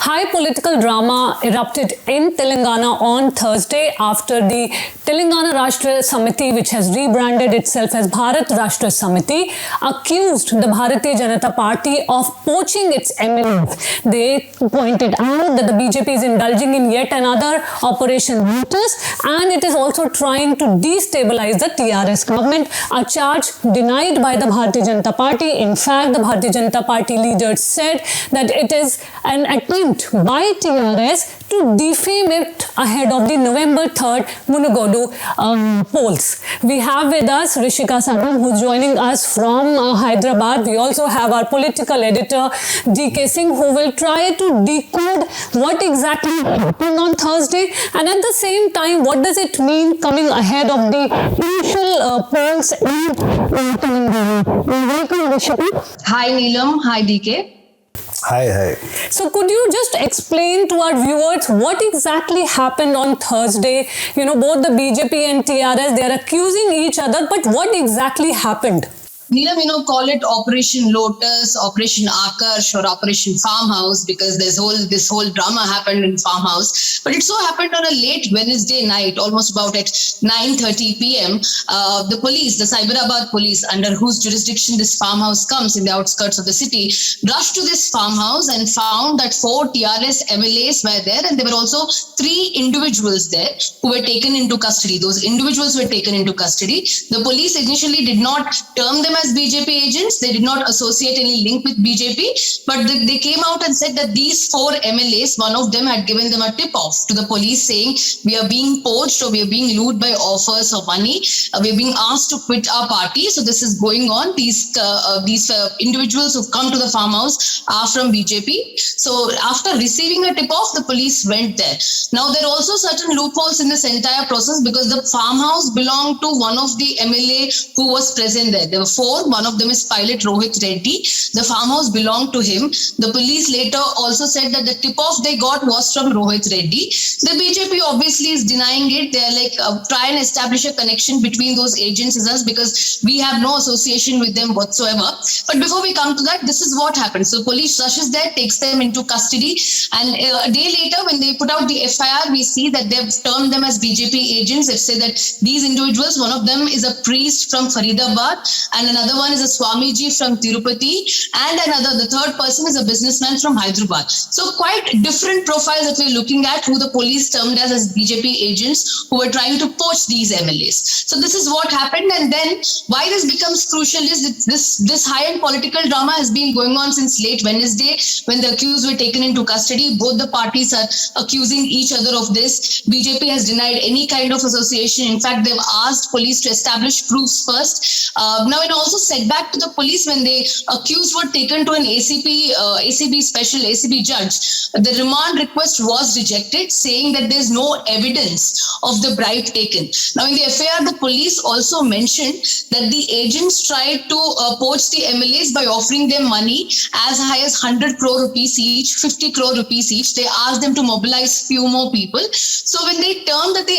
High political drama erupted in Telangana on Thursday after the Telangana Rashtra Samiti, which has rebranded itself as Bharat Rashtra Samiti, accused the Bharatiya Janata Party of poaching its MLAs. They pointed out that the BJP is indulging in yet another Operation Lotus, and it is also trying to destabilize the TRS government, a charge denied by the Bharatiya Janata Party. In fact, the Bharatiya Janata Party leaders said that it is an attempt by TRS to defame it ahead of the November 3rd Munugodu polls. We have with us Rishika Sadam, who's joining us from Hyderabad. We also have our political editor DK Singh, who will try to decode what exactly happened on Thursday, and at the same time, what does it mean coming ahead of the initial polls in Telangana. Welcome, Rishika. Hi Neelam, hi DK. Hi. So could you just explain to our viewers what exactly happened on Thursday? You know, both the BJP and TRS, they are accusing each other, but what exactly happened? Neelam, call it Operation Lotus, Operation Akarsh, or Operation Farmhouse, because this whole drama happened in Farmhouse. But it so happened on a late Wednesday night, almost about at 9:30 p.m. The police, the Cyberabad police, under whose jurisdiction this farmhouse comes in the outskirts of the city, rushed to this farmhouse and found that 4 TRS MLAs were there, and there were also 3 individuals there who were taken into custody. Those individuals were taken into custody. The police initially did not term them as BJP agents. They did not associate any link with BJP, but they came out and said that these 4 MLAs, one of them had given them a tip-off to the police saying, we are being poached or we are being lured by offers of money. We are being asked to quit our party. So this is going on. These individuals who've come to the farmhouse are from BJP. So after receiving a tip-off, the police went there. Now, there are also certain loopholes in this entire process because the farmhouse belonged to one of the MLA who was present there. There were 4. One of them is pilot Rohit Reddy. The farmhouse belonged to him. The police later also said that the tip-off they got was from Rohit Reddy. The BJP obviously is denying it. They're like, try and establish a connection between those agents as us because we have no association with them whatsoever. But before we come to that, this is what happened. So police rushes there, takes them into custody, and a day later when they put out the FIR, we see that they've termed them as BJP agents. They've said that these individuals, one of them is a priest from Faridabad, and another one is a Swamiji from Tirupati, and the third person is a businessman from Hyderabad. So quite different profiles that we're looking at, who the police termed as BJP agents who were trying to poach these MLAs. So this is what happened, and then why this becomes crucial is that this high-end political drama has been going on since late Wednesday when the accused were taken into custody. Both the parties are accusing each other of this. BJP has denied any kind of association. In fact, they've asked police to establish proofs first. Now, it also said back to the police when the accused were taken to an ACB judge. The remand request was rejected, saying that there's no evidence of the bribe taken. Now, in the FIR, the police also mentioned that the agents tried to poach the MLAs by offering them money as high as 100 crore rupees each, 50 crore rupees each. They asked them to mobilize few more people. So when they termed that they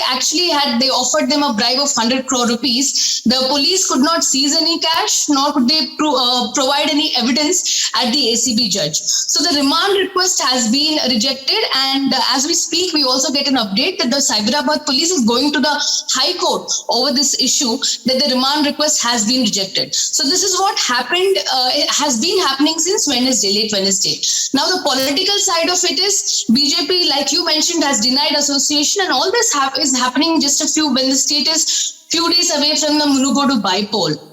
offered them a bribe of 100 crore rupees, the police could not seize any cash, nor could they provide any evidence at the ACB judge. So the remand request has been rejected, and as we speak, we also get an update that the Cyberabad police is going to the High Court over this issue, that the remand request has been rejected. So this is what happened. It has been happening since late Wednesday. Now the political side of it is BJP, like you mentioned, has denied association, and all this is happening just when the state is few days away from the Munugodu bypoll.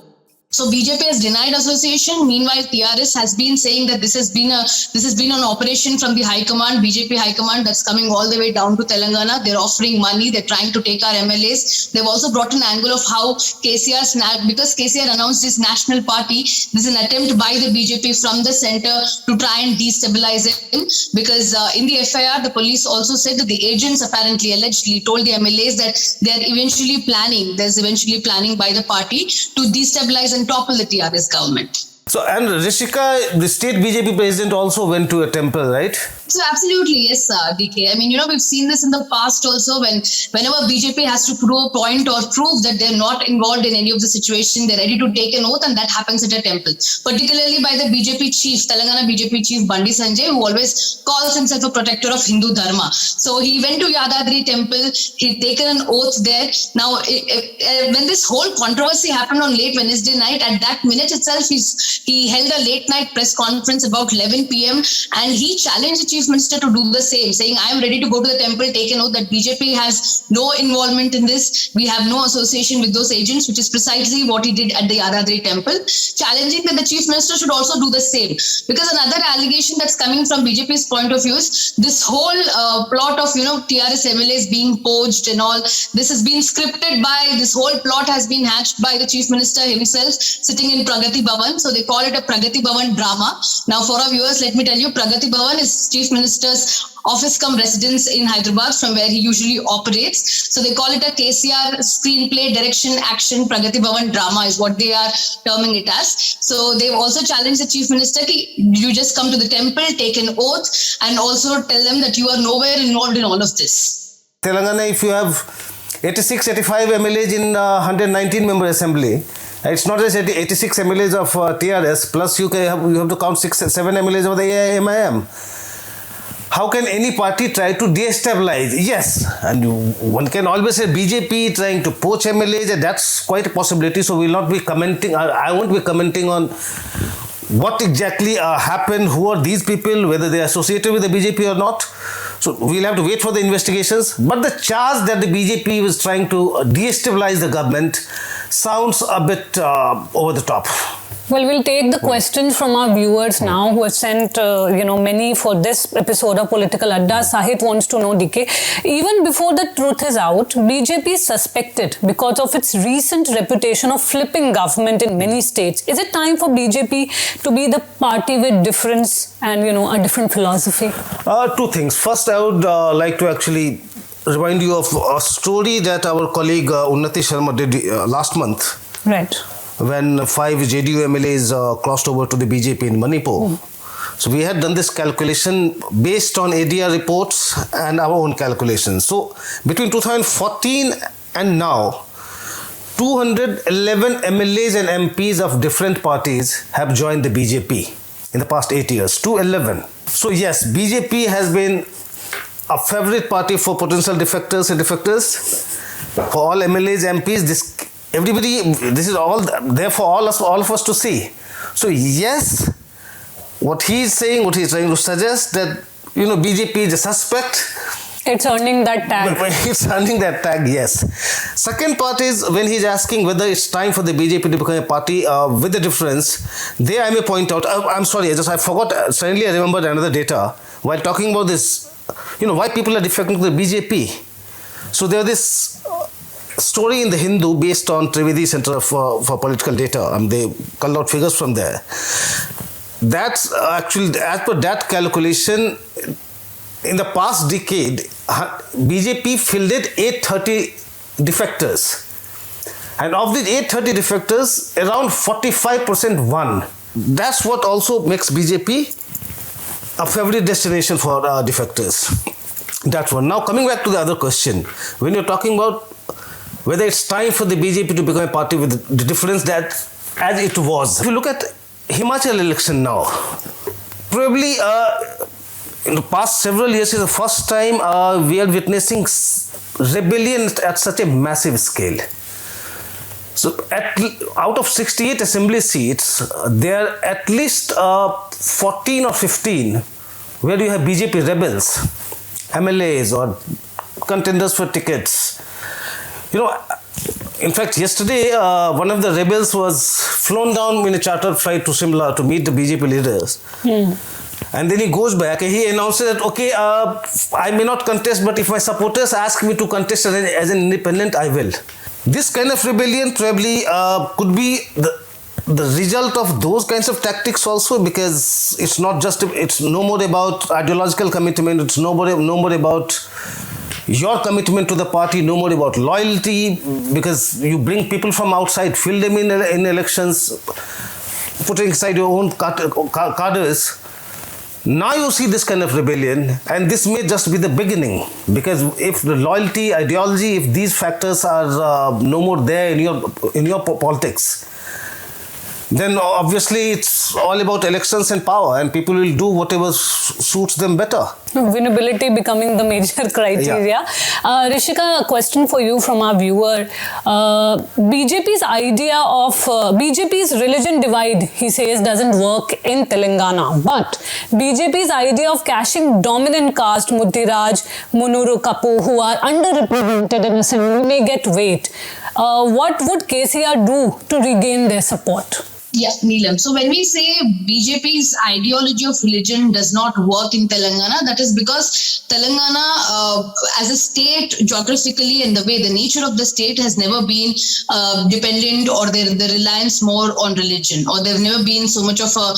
So BJP has denied association. Meanwhile, TRS has been saying that this has been an operation from the high command, BJP high command, that's coming all the way down to Telangana. They're offering money. They're trying to take our MLAs. They've also brought an angle of how because KCR announced this national party, this is an attempt by the BJP from the center to try and destabilize him. Because in the FIR, the police also said that the agents allegedly told the MLAs that there's eventually planning by the party to destabilize and topple the TRS government. So, and Rishika, the state BJP president also went to a temple, right? So absolutely, yes, DK. I mean, we've seen this in the past also whenever BJP has to prove a point or prove that they're not involved in any of the situation, they're ready to take an oath, and that happens at a temple. Particularly by the BJP chief, Telangana BJP chief Bandi Sanjay, who always calls himself a protector of Hindu Dharma. So he went to Yadadri temple, he'd taken an oath there. Now, when this whole controversy happened on late Wednesday night, at that minute itself, he held a late night press conference about 11 p.m. and he challenged the chief minister to do the same, saying, I am ready to go to the temple, take a note that BJP has no involvement in this. We have no association with those agents, which is precisely what he did at the Yadadri temple, challenging that the chief minister should also do the same. Because another allegation that's coming from BJP's point of view is this whole plot of, TRS MLAs being poached and all. This has been scripted by, this whole plot has been hatched by the chief minister himself sitting in Pragati Bhavan. So they call it a Pragati Bhavan drama. Now for our viewers, let me tell you, Pragati Bhavan is chief minister's office cum residence in Hyderabad, from where he usually operates. So they call it a KCR screenplay direction action Pragati Bhavan drama is what they are terming it as. So they've also challenged the chief minister, you just come to the temple, take an oath, and also tell them that you are nowhere involved in all of this. Telangana, if you have 86, 85 MLAs in 119 member assembly, it's not just 86 MLAs of TRS, plus you have to count 7 MLAs of the AIMIM. How can any party try to destabilize? Yes, and one can always say BJP trying to poach MLAs, and that's quite a possibility. So we'll not be commenting, I won't be commenting on what exactly happened, who are these people, whether they are associated with the BJP or not. So we'll have to wait for the investigations. But the charge that the BJP was trying to destabilize the government sounds a bit over the top. Well, we'll take the questions from our viewers now who have sent, many for this episode of Political Adda. Sahit wants to know, DK, even before the truth is out, BJP is suspected because of its recent reputation of flipping government in many states. Is it time for BJP to be the party with difference and, a different philosophy? Two things. First, I would like to actually remind you of a story that our colleague Unnati Sharma did last month. Right. When 5 JDU MLAs crossed over to the BJP in Manipur. So we had done this calculation based on ADR reports and our own calculations. So between 2014 and now, 211 MLAs and MPs of different parties have joined the BJP in the past 8 years. 211. So yes, BJP has been a favorite party for potential defectors and defectors. For all MLAs, MPs, this is all there for all of us to see. So yes, what he is saying, what he is trying to suggest, that BJP is a suspect. It's earning that tag. It's earning that tag, yes. Second part is when he's asking whether it's time for the BJP to become a party with the difference. There I may point out, I'm sorry, I forgot, suddenly I remembered another data while talking about this, why people are defecting to the BJP. So there this story in the Hindu based on Trivedi Center for Political Data. They culled out figures from there. That's actually, as per that calculation, in the past decade, BJP fielded 830 defectors. And of these 830 defectors, around 45% won. That's what also makes BJP a favorite destination for defectors. That's one. Now coming back to the other question, when you're talking about whether it's time for the BJP to become a party with the difference that as it was. If you look at Himachal election now, probably in the past several years is the first time we are witnessing rebellion at such a massive scale. So out of 68 assembly seats, there are at least 14 or 15 where you have BJP rebels, MLAs or contenders for tickets. In fact, yesterday, one of the rebels was flown down in a chartered flight to Shimla to meet the BJP leaders. And then he goes back and he announces that, okay, I may not contest, but if my supporters ask me to contest as an independent, I will. This kind of rebellion probably could be the result of those kinds of tactics also, because it's no more about ideological commitment, it's no more about your commitment to the party, no more about loyalty, because you bring people from outside, fill them in elections, putting aside your own cadres. Now you see this kind of rebellion, and this may just be the beginning, because if the loyalty, ideology, if these factors are no more there in your politics, then obviously it's all about elections and power, and people will do whatever suits them better. Winnability becoming the major criteria. Rishika, a question for you from our viewer. BJP's idea of BJP's religion divide, he says, doesn't work in Telangana. But BJP's idea of cashing dominant caste Muttiraj, Munuru Kapu, who are underrepresented in assembly, may get weight. What would KCR do to regain their support? Yeah, Neelam. So when we say BJP's ideology of religion does not work in Telangana, that is because Telangana as a state geographically and the way the nature of the state has never been dependent, or the reliance more on religion, or they've never been so much of a,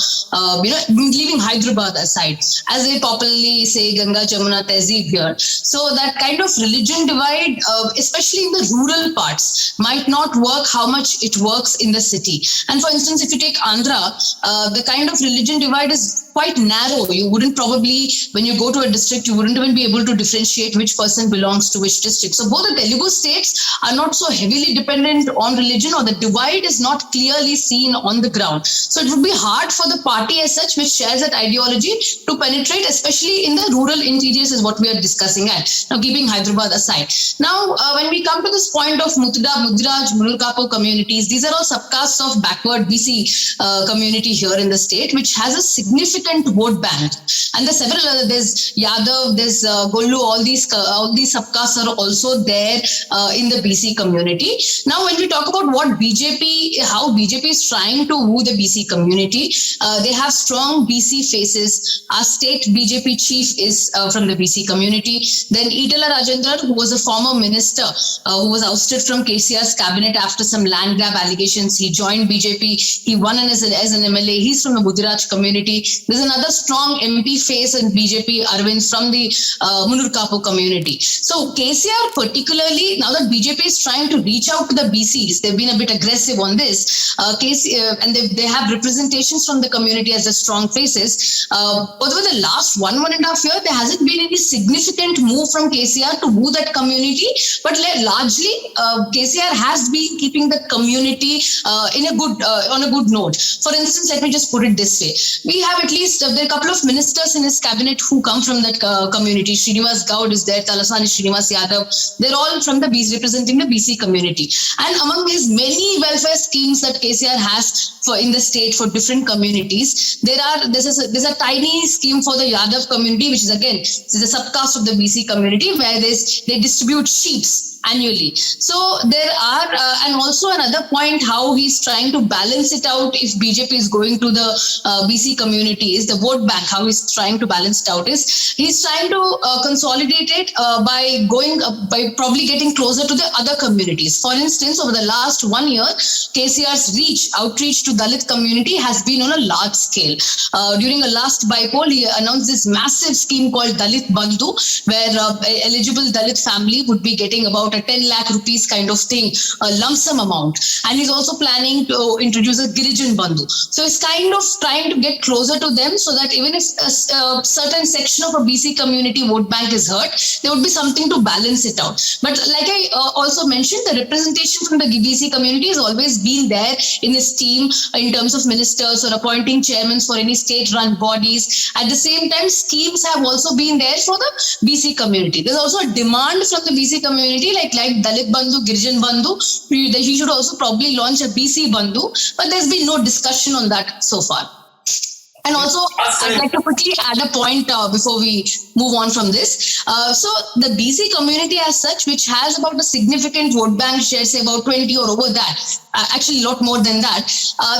leaving Hyderabad aside, as they popularly say, Ganga, Jamuna, Tehzeeb here. So that kind of religion divide, especially in the rural parts, might not work how much it works in the city. And for instance, if you take Andhra, the kind of religion divide is quite narrow. You wouldn't probably, when you go to a district, you wouldn't even be able to differentiate which person belongs to which district. So both the Telugu states are not so heavily dependent on religion, or the divide is not clearly seen on the ground. So it would be hard for the party as such, which shares that ideology, to penetrate, especially in the rural interiors, is what we are discussing at. Now, keeping Hyderabad aside. Now, when we come to this point of Muttiraj, Munurkapu communities, these are all subcastes of backward BC community here in the state, which has a significant vote bank. And there's several other, there's Yadav, there's Gollu, all these subcastes are also there in the BC community. Now, when we talk about what how BJP is trying to woo the BC community, they have strong BC faces. Our state BJP chief is from the BC community. Then Itala Rajendran, who was a former minister, who was ousted from KCR's cabinet after some land grab allegations. He joined BJP. He won as an MLA. He's from the Muttiraj community. There's another strong MP face in BJP, Arvind, from the Munurkapu community. So KCR particularly, now that BJP is trying to reach out to the BCs, they've been a bit aggressive on this. And they have representations from the community as the strong faces. Over the last 1.5 years, there hasn't been any significant move from KCR to woo that community. But largely, KCR has been keeping the community on a good note. For instance, let me just put it this way. We have at least, there are a couple of ministers in his cabinet who come from that community. Srinivas Gaud is there, Talasani Srinivas Yadav. They're all from the BC, representing the BC community. And among his many welfare schemes that KCR has in the state for different communities, there's a tiny scheme for the Yadav community, which is again, is a subcaste of the BC community, where they distribute sheeps annually. So there are, and also another point, how he's trying to balance it out if BJP is going to the BC community, is the vote bank. How he's trying to balance it out is he's trying to consolidate it by probably getting closer to the other communities. For instance, over the last 1 year, KCR's outreach to Dalit community has been on a large scale. During a last bypoll, he announced this massive scheme called Dalit Bandhu, where eligible Dalit family would be getting about a 10 lakh rupees kind of thing, a lump sum amount. And he's also planning to introduce a Girijan Bandhu. So he's kind of trying to get closer to them, so that even if a certain section of a BC community vote bank is hurt, there would be something to balance it out. But like I also mentioned, the representation from the BC community has always been there in his team in terms of ministers or appointing chairmen for any state-run bodies. At the same time, schemes have also been there for the BC community. There's also a demand from the BC community, like Dalit Bandhu, Girijan Bandhu. He should also probably launch a BC Bandhu, but there's been no discussion on that so far. And also, I'd like to quickly add a point before we move on from this. So the BC community as such, which has about a significant vote bank share, say about 20 or over that, actually a lot more than that,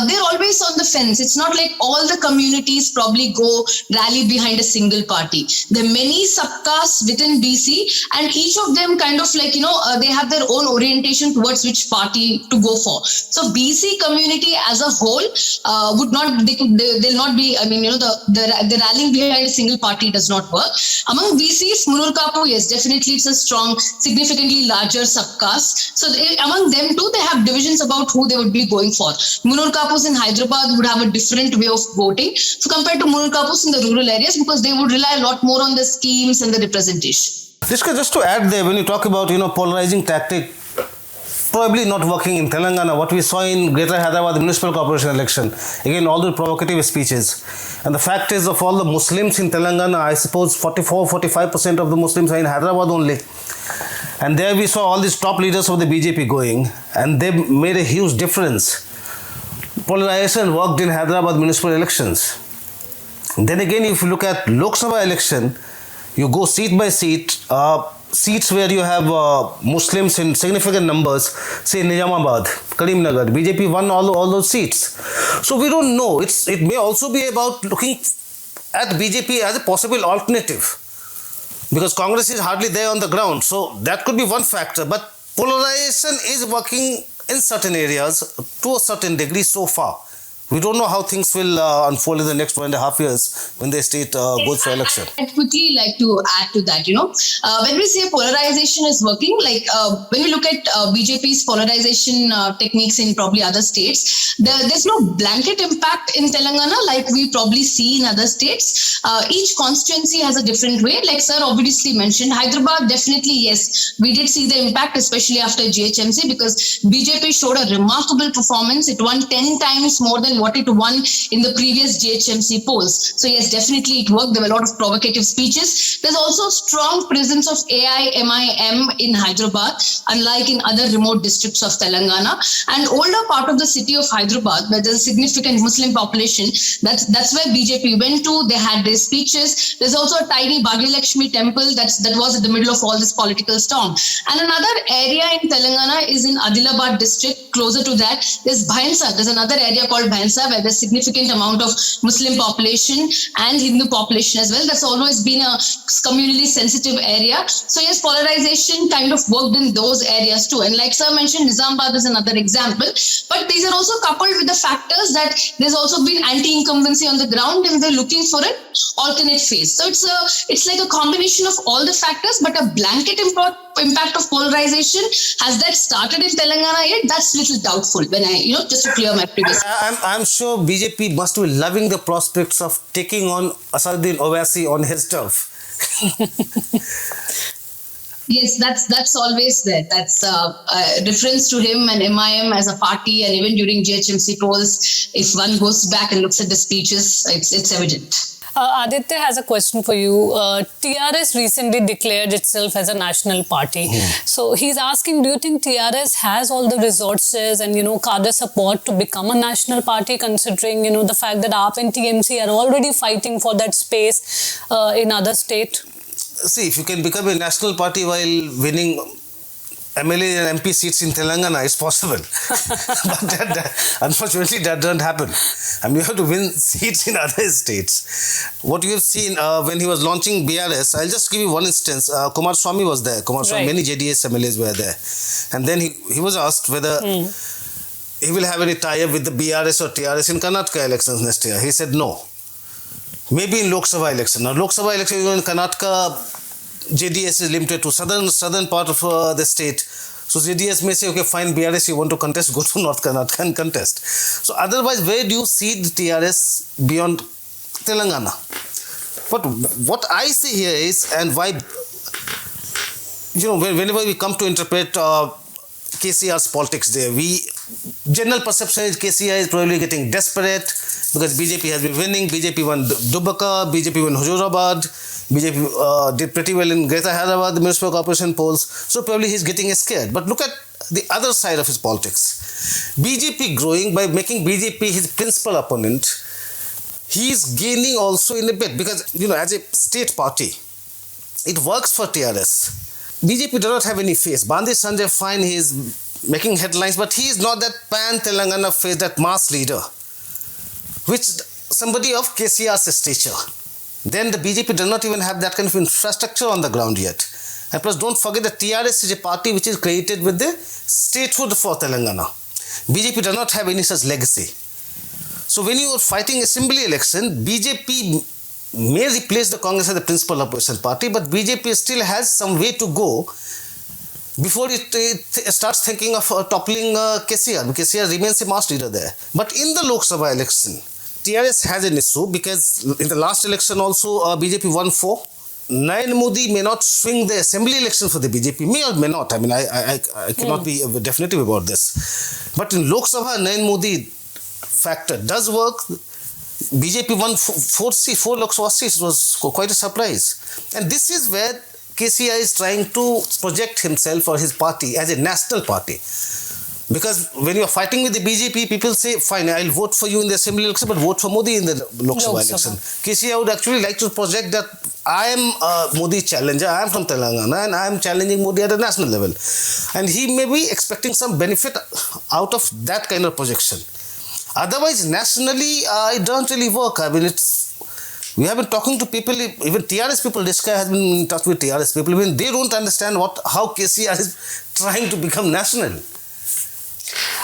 they're always on the fence. It's not like all the communities probably go rally behind a single party. There are many subcastes within BC, and each of them kind of like, they have their own orientation towards which party to go for. So BC community as a whole they'll not be party, I mean, the rallying behind a single party does not work. Among VCs, Munur Kapu, yes, definitely it's a strong, significantly larger subcaste. So among them too, they have divisions about who they would be going for. Munur Kapus in Hyderabad would have a different way of voting compared to Munur Kapus in the rural areas, because they would rely a lot more on the schemes and the representation. Rishika, just to add there, when you talk about, polarizing tactic, probably not working in Telangana. What we saw in Greater Hyderabad Municipal Corporation election, again, all the provocative speeches. And the fact is, of all the Muslims in Telangana, I suppose 45% of the Muslims are in Hyderabad only. And there we saw all these top leaders of the BJP going, and they made a huge difference. Polarization worked in Hyderabad municipal elections. Then again, if you look at Lok Sabha election, you go seat by seat, seats where you have Muslims in significant numbers, say Nizamabad, Karimnagar, BJP won all those seats. So we don't know. It may also be about looking at BJP as a possible alternative, because Congress is hardly there on the ground. So that could be one factor. But polarization is working in certain areas to a certain degree so far. We don't know how things will unfold in the next 1.5 years when the state goes for election. I'd quickly like to add to that, when we say polarization is working, when we look at BJP's polarization techniques in probably other states, there's no blanket impact in Telangana like we probably see in other states. Each constituency has a different way. Like sir obviously mentioned, Hyderabad, definitely yes, we did see the impact, especially after GHMC, because BJP showed a remarkable performance. It won 10 times more than what it won in the previous GHMC polls. So yes, definitely it worked. There were a lot of provocative speeches. There's also strong presence of AIMIM in Hyderabad, unlike in other remote districts of Telangana. And older part of the city of Hyderabad, where there's a significant Muslim population, that's where BJP went to. They had their speeches. There's also a tiny Bhagyalakshmi temple that was in the middle of all this political storm. And another area in Telangana is in Adilabad district. Closer to that, there's Bhainsa. There's another area called Bhainsa, where there's significant amount of Muslim population and Hindu population as well. That's always been a communally sensitive area. So yes, polarization kind of worked in those areas too. And like sir mentioned, Nizamabad is another example. But these are also coupled with the factors that there's also been anti-incumbency on the ground and they're looking for an alternate phase. So it's like a combination of all the factors, but a blanket impact of polarization, has that started in Telangana yet? That's a little doubtful when just to clear my previous. I'm sure BJP must be loving the prospects of taking on Asaduddin Owaisi on his turf. Yes, that's always there. That's a reference to him and MIM as a party, and even during GHMC polls, if one goes back and looks at the speeches, it's evident. Aditya has a question for you. TRS recently declared itself as a national party. So he's asking, do you think TRS has all the resources and, cadre support to become a national party, considering, the fact that AAP and TMC are already fighting for that space in other state? See, if you can become a national party while winning MLA and MP seats in Telangana, it's possible. But unfortunately, that doesn't happen. You have to win seats in other states. What you have seen when he was launching BRS, I'll just give you one instance. Kumar Swamy was there. Right. Many JDS MLAs were there. And then he was asked whether he will have any tie-up with the BRS or TRS in Karnataka elections next year. He said no. Maybe in Lok Sabha election. Now, Lok Sabha election in Karnataka, JDS is limited to southern part of the state. So JDS may say, okay, fine, BRS, you want to contest, go to North Karnataka and contest. So otherwise, where do you see the TRS beyond Telangana? But what I see here is, and why, whenever we come to interpret KCR's politics there, general perception is KCR is probably getting desperate because BJP has been winning. BJP won Dubaka, BJP won Huzurabad, BJP did pretty well in Greater Hyderabad, the municipal corporation polls. So probably he's getting scared. But look at the other side of his politics. BJP growing by making BJP his principal opponent. He's gaining also in a bit because, as a state party, it works for TRS. BJP does not have any face. Bandi Sanjay, fine, he is making headlines, but he is not that pan-Telangana face, that mass leader, which somebody of KCR's stature. Then the BJP does not even have that kind of infrastructure on the ground yet. And plus, don't forget that TRS is a party which is created with the statehood for Telangana. BJP does not have any such legacy. So when you are fighting assembly election, BJP may replace the Congress as the principal opposition party, but BJP still has some way to go before it starts thinking of toppling KCR. KCR remains a mass leader there. But in the Lok Sabha election, TRS has an issue because in the last election also BJP won 4. Narendra Modi may not swing the assembly election for the BJP, may or may not. I mean, I cannot be definitive about this. But in Lok Sabha, Narendra Modi factor does work. BJP won 4 Lok Sabha seats. It was quite a surprise. And this is where KCR is trying to project himself or his party as a national party. Because when you are fighting with the BJP, people say, fine, I'll vote for you in the assembly election, but vote for Modi in the Lok Sabha election. KCR would actually like to project that I am a Modi challenger, I am from Telangana, and I am challenging Modi at a national level. And he may be expecting some benefit out of that kind of projection. Otherwise, nationally, it doesn't really work. I mean, we have been talking to people, even TRS people, this guy has been in touch with TRS people, even they don't understand how KCR is trying to become national.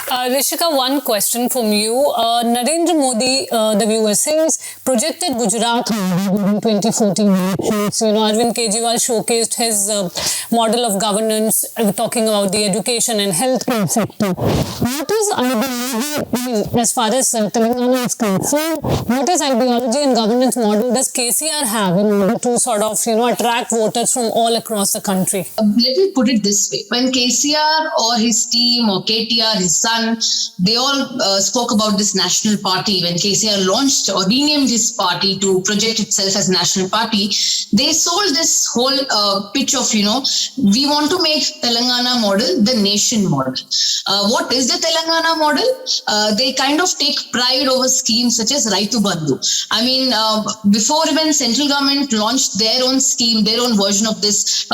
Rishika, one question from you. Narendra Modi, the viewer says, projected Gujarat in 2014 elections. Arvind Kejriwal showcased his model of governance, talking about the education and healthcare sector. What is ideology, as far as Telangana is concerned, what is ideology and governance model does KCR have in order to sort of, attract voters from all across the country? Let me put it this way. When KCR or his team or KTR, his son, they all spoke about this national party. When KCR launched or renamed his party to project itself as national party, they sold this whole pitch of, we want to make Telangana model the nation model. What is the Telangana model? They kind of take pride over schemes such as Raitu Bandhu. I mean, before even central government launched their own scheme, their own version of this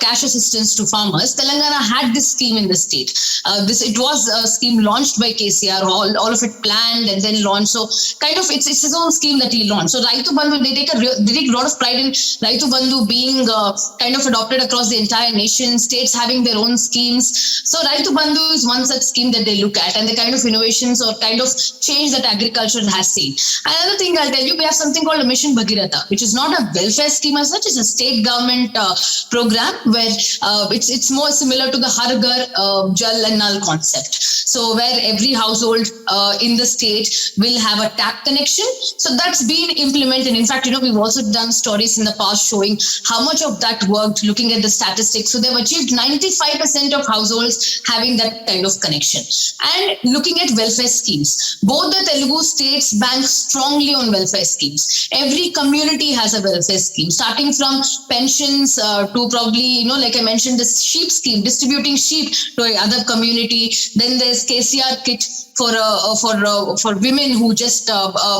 cash assistance to farmers, Telangana had this scheme in the state. It was a scheme launched by KCR, all of it planned and then launched. So kind of it's his own scheme that he launched. So Raitu Bandhu, they take a lot of pride in Raitu Bandhu being kind of adopted across the entire nation, states having their own schemes. So Raitu Bandhu is one such scheme that they look at and the kind of innovations or kind of change that agriculture has seen. Another thing I'll tell you, we have something called a Mission Bhagiratha, which is not a welfare scheme as such. It's a state government program where it's more similar to the Har Ghar Jal and Nal concept. So where every household in the state will have a tap connection. So that's been implemented. In fact, we've also done stories in the past showing how much of that worked, looking at the statistics. So they've achieved 95% of households having that kind of connection. And looking at welfare schemes, both the Telugu states bank strongly on welfare schemes. Every community has a welfare scheme, starting from pensions to probably, like I mentioned, the sheep scheme, distributing sheep to another community. Then there's KCR kit for women who just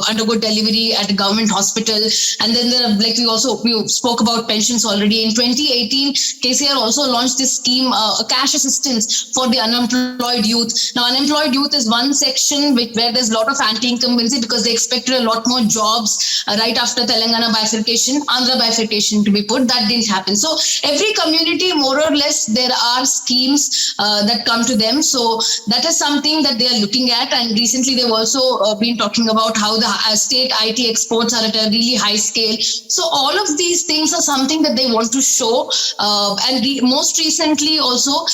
undergo delivery at a government hospital. And then there are, we spoke about pensions already. In 2018, KCR also launched this scheme, cash assistance for the unemployed youth. Now, unemployed youth is one section where there's a lot of anti-incumbency because they expected a lot more jobs right after Telangana bifurcation, Andhra bifurcation to be put. That didn't happen. So every community, more or less, there are schemes that come to them. So that is something that they are looking at. And recently they've also been talking about how the state IT exports are at a really high scale. So all of these things are something that they want to show. Most recently also,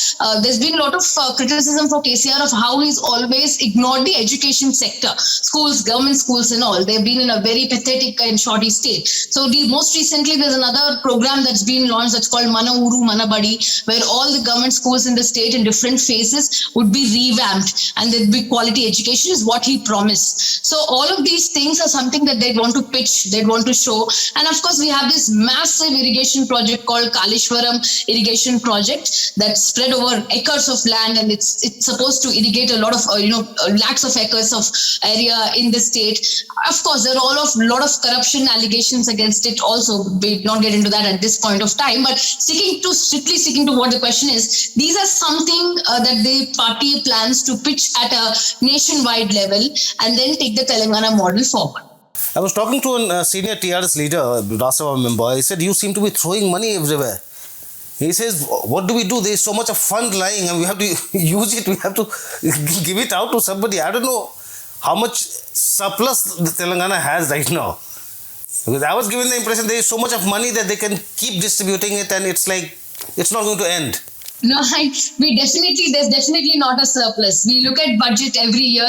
there's been a lot of criticism for KCR of how he's always ignored the education sector. Schools, government schools and all, they've been in a very pathetic and shoddy state. So most recently there's another program that's been launched that's called Mana Uru Mana Badi, where all the government schools in the state in different phases would be revamped and there'd be quality education is what he promised. So all of these things are something that they want to pitch, they want to show. And of course, we have this massive irrigation project called Kaleshwaram irrigation project that's spread over acres of land, and it's supposed to irrigate a lot of lakhs of acres of area in the state. Of course, there are a lot of corruption allegations against it also. We not get into that at this point of time, but strictly sticking to what the question is, these are something that the party plans to pitch at a nationwide level and then take the Telangana model forward. I was talking to a senior TRS leader, Rajya Sabha member. He said, you seem to be throwing money everywhere. He says, what do we do? There is so much of fund lying and we have to use it. We have to give it out to somebody. I don't know how much surplus the Telangana has right now. Because I was given the impression there is so much of money that they can keep distributing it, and it's like it's not going to end. No, there's definitely not a surplus. We look at budget every year.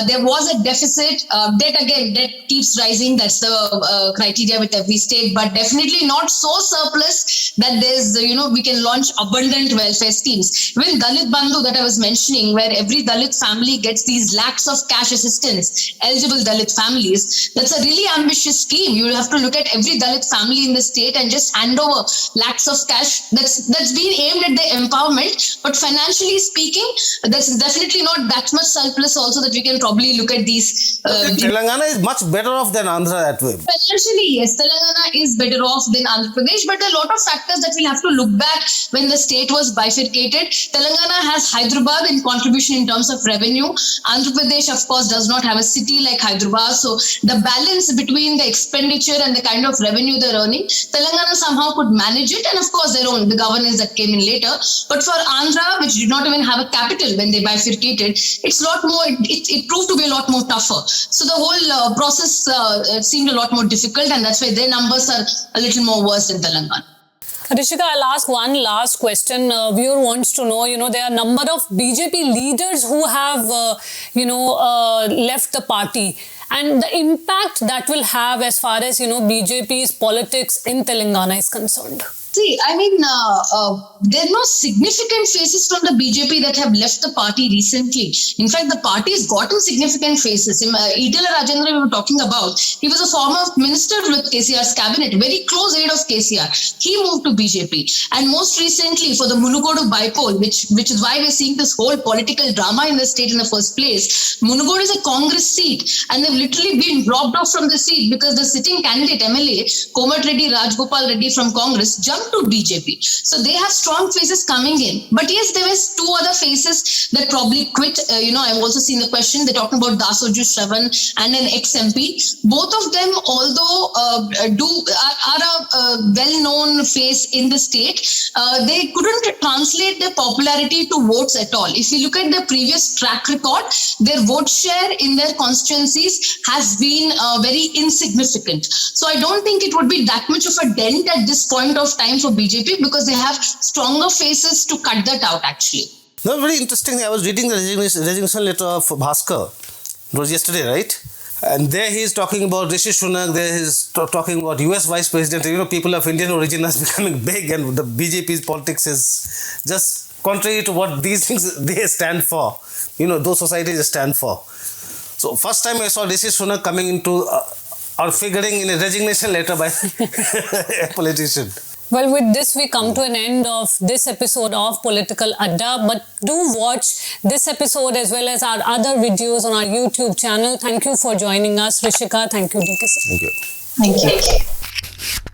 There was a deficit. Debt keeps rising. That's the criteria with every state, but definitely not so surplus that there's, we can launch abundant welfare schemes. Even Dalit Bandhu that I was mentioning, where every Dalit family gets these lakhs of cash assistance, eligible Dalit families. That's a really ambitious scheme. You will have to look at every Dalit family in the state and just hand over lakhs of cash. That's been aimed at the empowerment, but financially speaking, that's definitely not that much surplus also that we can probably look at these. Telangana is much better off than Andhra that way. Financially, yes, Telangana is better off than Andhra Pradesh, but a lot of factors that we'll have to look back when the state was bifurcated. Telangana has Hyderabad in contribution in terms of revenue. Andhra Pradesh, of course, does not have a city like Hyderabad, so the balance between the expenditure and the kind of revenue they're earning, Telangana somehow could manage it, and of course the governance that came in later. But for Andhra, which did not even have a capital when they bifurcated, it's a lot more. It proved to be a lot more tougher. So the whole process seemed a lot more difficult, and that's why their numbers are a little more worse than Telangana. Rishika, I'll ask one last question. Viewer wants to know, there are a number of BJP leaders who have, left the party, and the impact that will have as far as, BJP's politics in Telangana is concerned. See, I mean, there are no significant faces from the BJP that have left the party recently. In fact, the party has gotten significant faces. Idala Rajendra we were talking about, he was a former minister with KCR's cabinet, very close aide of KCR. He moved to BJP. And most recently, for the Munugodu bypoll, which is why we're seeing this whole political drama in the state in the first place, Munugodu is a Congress seat, and they've literally been dropped off from the seat because the sitting candidate, MLA, Komat Reddy Rajgopal Reddy from Congress, jumped to BJP. So they have strong faces coming in. But yes, there was two other faces that probably quit. I've also seen the question. They're talking about Dasoju Shravan and an ex-MP. Both of them, although are a well-known face in the state, they couldn't translate their popularity to votes at all. If you look at their previous track record, their vote share in their constituencies has been very insignificant. So I don't think it would be that much of a dent at this point of time for BJP, because they have stronger faces to cut that out actually. No, very interesting. I was reading the resignation letter of Bhaskar. It was yesterday, right? And there he is talking about Rishi Sunak. There he is talking about US Vice President. People of Indian origin are becoming big, and the BJP's politics is just contrary to what these things they stand for. Those societies stand for. So first time I saw Rishi Sunak coming into or figuring in a resignation letter by a politician. Well, with this, we come to an end of this episode of Political Adda. But do watch this episode as well as our other videos on our YouTube channel. Thank you for joining us, Rishika. Thank you, DK Singh. Thank you. Thank you.